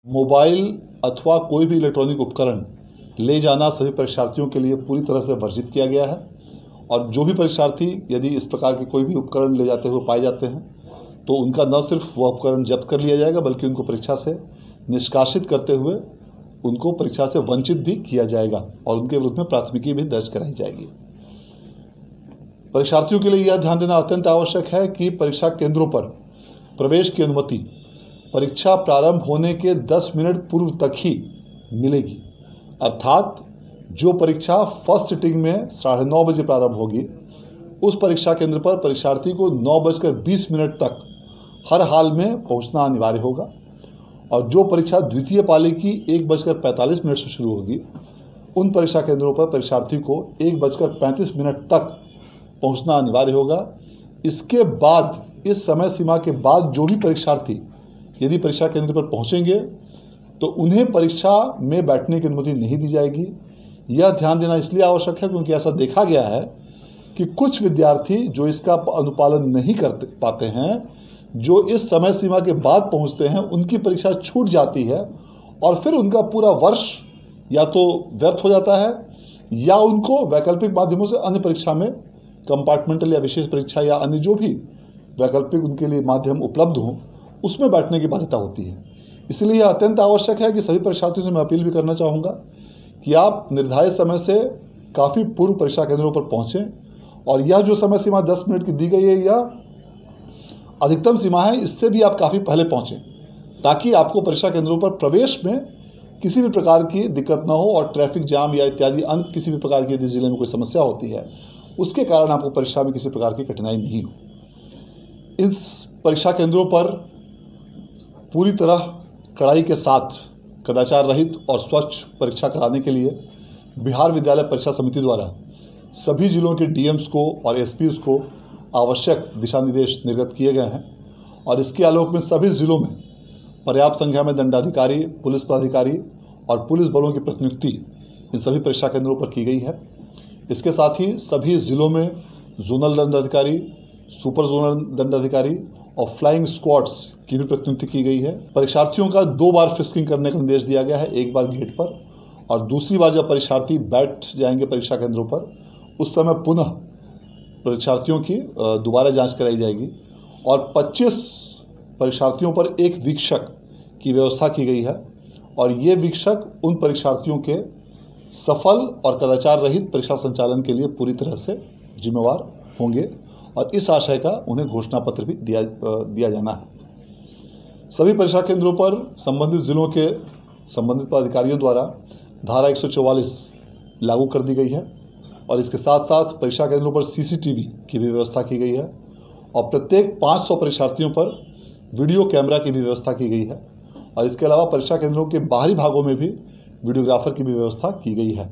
Mobile अथवा कोई भी इलेक्ट्रॉनिक उपकरण ले जाना सभी परीक्षार्थियों के लिए पूरी तरह से वर्जित किया गया है और जो भी परीक्षार्थी यदि इस प्रकार के कोई भी उपकरण ले जाते हुए पाए जाते हैं तो उनका न सिर्फ वह उपकरण जब्त कर लिया जाएगा बल्कि उनको परीक्षा से निष्कासित करते हुए उनको परीक्षा से वंचित भी किया जाएगा और उनके विरुद्ध में प्राथमिकी भी दर्ज कराई जाएगी। परीक्षार्थियों के लिए यह ध्यान देना अत्यंत आवश्यक है कि परीक्षा केंद्रों पर प्रवेश की अनुमति परीक्षा प्रारंभ होने के 10 मिनट पूर्व तक ही मिलेगी, अर्थात जो परीक्षा फर्स्ट सिटिंग में 9:30 बजे प्रारंभ होगी उस परीक्षा केंद्र पर परीक्षार्थी को 9:20 तक हर हाल में पहुंचना अनिवार्य होगा और जो परीक्षा द्वितीय पाली की 1:45 से शुरू होगी उन परीक्षा केंद्रों पर परीक्षार्थी को 1:35 तक पहुंचना अनिवार्य होगा। इसके बाद इस समय सीमा के बाद जो भी परीक्षार्थी यदि परीक्षा केंद्र पर पहुंचेंगे तो उन्हें परीक्षा में बैठने की अनुमति नहीं दी जाएगी। यह ध्यान देना इसलिए आवश्यक है क्योंकि ऐसा देखा गया है कि कुछ विद्यार्थी जो इसका अनुपालन नहीं कर पाते हैं, जो इस समय सीमा के बाद पहुंचते हैं, उनकी परीक्षा छूट जाती है और फिर उनका पूरा वर्ष या तो व्यर्थ हो जाता है या उनको वैकल्पिक माध्यमों से अन्य परीक्षा में कंपार्टमेंटल या विशेष परीक्षा या अन्य जो भी वैकल्पिक उनके लिए माध्यम उपलब्ध हों उसमें बैठने की बाध्यता होती है। इसलिए यह अत्यंत आवश्यक है कि सभी परीक्षार्थियों से मैं अपील भी करना चाहूँगा कि आप निर्धारित समय से काफ़ी पूर्व परीक्षा केंद्रों पर पहुँचें और यह जो समय सीमा 10 मिनट की दी गई है यह अधिकतम सीमा है, इससे भी आप काफ़ी पहले पहुँचें ताकि आपको परीक्षा केंद्रों पर प्रवेश में किसी भी प्रकार की दिक्कत ना हो और ट्रैफिक जाम या इत्यादि अन्य किसी भी प्रकार की यदि जिले में कोई समस्या होती है उसके कारण आपको परीक्षा में किसी प्रकार की कठिनाई नहीं हो। इस परीक्षा केंद्रों पर पूरी तरह कड़ाई के साथ कदाचार रहित और स्वच्छ परीक्षा कराने के लिए बिहार विद्यालय परीक्षा समिति द्वारा सभी जिलों के डीएम्स को और एसपीज को आवश्यक दिशा निर्देश निर्गत किए गए हैं और इसके आलोक में सभी जिलों में पर्याप्त संख्या में दंडाधिकारी, पुलिस पदाधिकारी और पुलिस बलों की प्रतिनियुक्ति इन सभी परीक्षा केंद्रों पर की गई है। इसके साथ ही सभी जिलों में जोनल दंडाधिकारी, सुपर जोनल दंडाधिकारी और फ्लाइंग स्क्वाड्स की भी प्रतिनियुक्ति की गई है। परीक्षार्थियों का 2 बार फ्रिस्किंग करने का निर्देश दिया गया है, एक बार गेट पर और दूसरी बार जब परीक्षार्थी बैठ जाएंगे परीक्षा केंद्रों पर उस समय पुनः परीक्षार्थियों की दोबारा जांच कराई जाएगी और 25 परीक्षार्थियों पर एक वीक्षक की व्यवस्था की गई है और ये वीक्षक उन परीक्षार्थियों के सफल और कदाचार रहित परीक्षा संचालन के लिए पूरी तरह से जिम्मेवार होंगे और इस आशय का उन्हें घोषणा पत्र भी दिया जाना है। सभी परीक्षा केंद्रों पर संबंधित जिलों के संबंधित पदाधिकारियों द्वारा धारा 144 लागू कर दी गई है और इसके साथ साथ परीक्षा केंद्रों पर सीसीटीवी की भी व्यवस्था की गई है और प्रत्येक 500 परीक्षार्थियों पर वीडियो कैमरा की भी व्यवस्था की गई है और इसके अलावा परीक्षा केंद्रों के बाहरी भागों में भी वीडियोग्राफर की भी व्यवस्था की गई है।